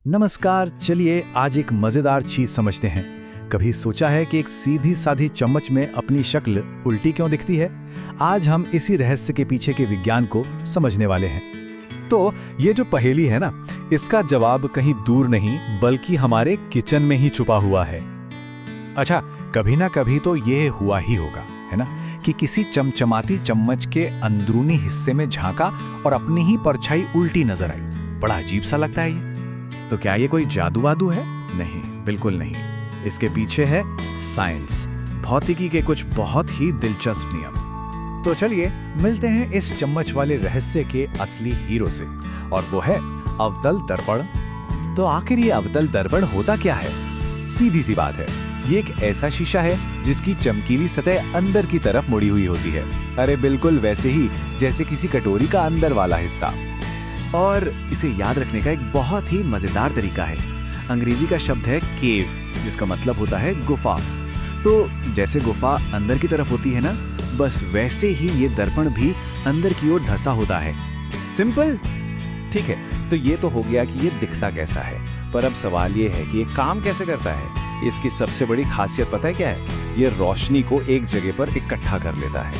नमस्कार। चलिए आज एक मजेदार चीज समझते हैं। कभी सोचा है कि एक सीधी साधी चम्मच में अपनी शक्ल उल्टी क्यों दिखती है? आज हम इसी रहस्य के पीछे के विज्ञान को समझने वाले हैं। तो ये जो पहेली है ना, इसका जवाब कहीं दूर नहीं बल्कि हमारे किचन में ही छुपा हुआ है। अच्छा, कभी ना कभी तो ये हुआ ही होगा, है ना, कि किसी चमचमाती चम्मच के अंदरूनी हिस्से में झांका और अपनी ही परछाई उल्टी नजर आई। बड़ा अजीब सा लगता है ये। तो क्या ये कोई जादू वादू है? नहीं, बिल्कुल नहीं। इसके पीछे है साइंस, भौतिकी के कुछ बहुत ही दिलचस्प नियम। तो चलिए मिलते हैं इस चम्मच वाले रहस्य के असली हीरो से, और वो है अवतल दर्पण। तो आखिर ये अवतल दर्पण होता क्या है? सीधी सी बात है, ये एक ऐसा शीशा है जिसकी चमकीली सतह अंदर की तरफ मुड़ी हुई होती है। अरे बिल्कुल वैसे ही जैसे किसी कटोरी का अंदर वाला हिस्सा। और इसे याद रखने का एक बहुत ही मजेदार तरीका है। अंग्रेजी का शब्द है केव, जिसका मतलब होता है गुफा। तो जैसे गुफा अंदर की तरफ होती है ना, बस वैसे ही ये दर्पण भी अंदर की ओर धंसा होता है। सिंपल। ठीक है, तो ये तो हो गया कि ये दिखता कैसा है, पर अब सवाल ये है कि ये काम कैसे करता है। इसकी सबसे बड़ी खासियत पता है क्या है? ये रोशनी को एक जगह पर इकट्ठा कर लेता है।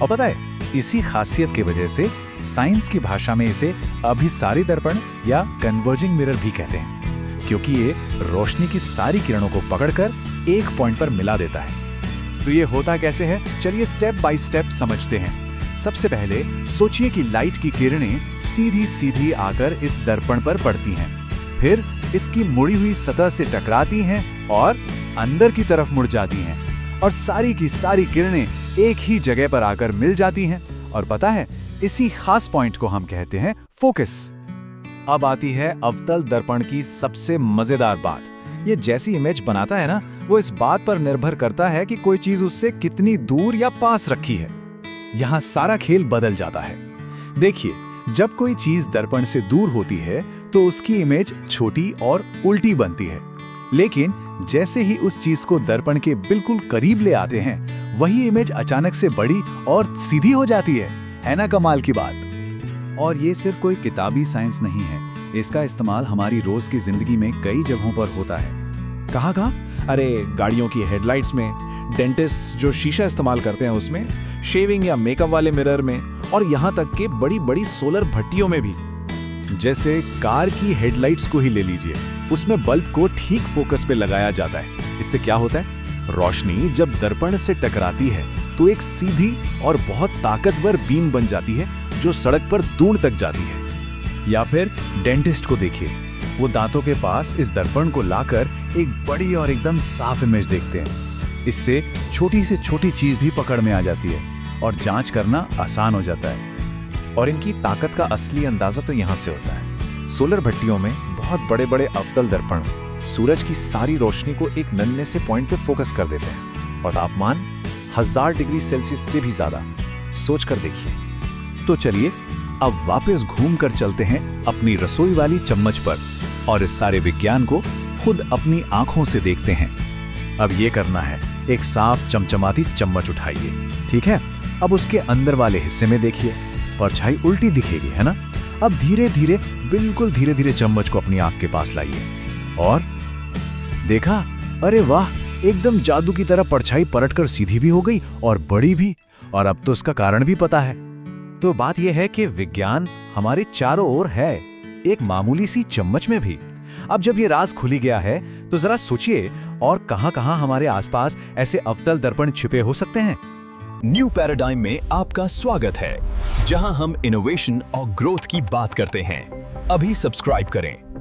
और पता है, इसी खासियत की वजह से साइंस की भाषा में इसे अभिसारी दर्पण या कन्वर्जिंग मिरर भी कहते हैं, क्योंकि ये रोशनी की सारी किरणों को पकड़कर एक पॉइंट पर मिला देता है। तो ये होता कैसे है? चलिए स्टेप बाय स्टेप समझते हैं। सबसे पहले सोचिए कि लाइट की किरणें सीधी सीधी आकर इस दर्पण पर पड़ती हैं, फिर इसकी मुड़ी हुई सतह से टकराती हैं और अंदर की तरफ मुड़ जाती हैं, और सारी की सारी किरणें एक ही जगह पर आकर मिल जाती हैं। और पता है, इसी खास पॉइंट को हम कहते हैं फोकस। अब आती है अवतल दर्पण की सबसे मजेदार बात। ये जैसी इमेज बनाता है ना, वो इस बात पर निर्भर करता है कि कोई चीज उससे कितनी दूर या पास रखी है। यहाँ सारा खेल बदल जाता है। देखिए, जब कोई चीज दर्पण से दूर होती है तो उसकी इमेज छोटी और उल्टी बनती है, लेकिन जैसे ही उस चीज को दर्पण के बिल्कुल करीब ले आते हैं, वही इमेज अचानक से बड़ी और सीधी हो जाती है ना? कमाल की बात। और ये सिर्फ कोई किताबी साइंस नहीं है, इसका इस्तेमाल हमारी रोज की जिंदगी में कई जगहों पर होता है। कहाँ? अरे गाड़ियों की हेडलाइट्स में, डेंटिस्ट जो शीशा इस्तेमाल करते हैं उसमें, शेविंग या मेकअप वाले मिरर में, और यहाँ तक कि बड़ी बड़ी सोलर भट्टियों में भी। जैसे कार की हेडलाइट्स को ही ले लीजिए, उसमें बल्ब को ठीक फोकस पे लगाया जाता है। इससे क्या होता है? रोशनी जब दर्पण से टकराती है तो एक सीधी और बहुत ताकतवर बीम बन जाती है जो सड़क पर दूर तक जाती है। या फिर डेंटिस्ट को देखिए, वो दांतों के पास इस दर्पण को लाकर एक बड़ी और एकदम साफ इमेज देखते हैं। इससे छोटी से छोटी चीज भी पकड़ में आ जाती है और जांच करना आसान हो जाता है। और इनकी ताकत का असली अंदाजा तो यहाँ से होता है। सोलर भट्टियों में बहुत बड़े बड़े अवतल दर्पण सूरज की सारी रोशनी को एक नन्हे से पॉइंट पे फोकस कर देते हैं, और तापमान 1000 डिग्री सेल्सियस से भी ज्यादा। सोच कर देखिए। तो चलिए अब वापस घूम कर चलते हैं अपनी रसोई वाली चम्मच पर, और इस सारे विज्ञान को खुद अपनी आंखों से देखते हैं। अब ये करना है, एक साफ चमचमाती चम्मच उठाइए। ठीक है, अब उसके अंदर वाले हिस्से में देखिए, परछाई उल्टी दिखेगी, है ना? अब धीरे धीरे, बिल्कुल धीरे धीरे चम्मच को अपनी आंख के पास लाइए, और देखा? अरे वाह, एकदम जादू की तरह परछाई पलटकर सीधी भी हो गई और बड़ी भी। और अब तो इसका कारण भी पता है। तो बात यह है कि विज्ञान हमारे चारों ओर है, एक मामूली सी चम्मच में भी। अब जब ये राज खुली गया है तो जरा सोचिए, और कहां-कहां हमारे आसपास ऐसे अवतल दर्पण छिपे हो सकते हैं। न्यू पैराडाइम में आपका स्वागत है, जहां हम इनोवेशन और ग्रोथ की बात करते हैं। अभी सब्सक्राइब करें।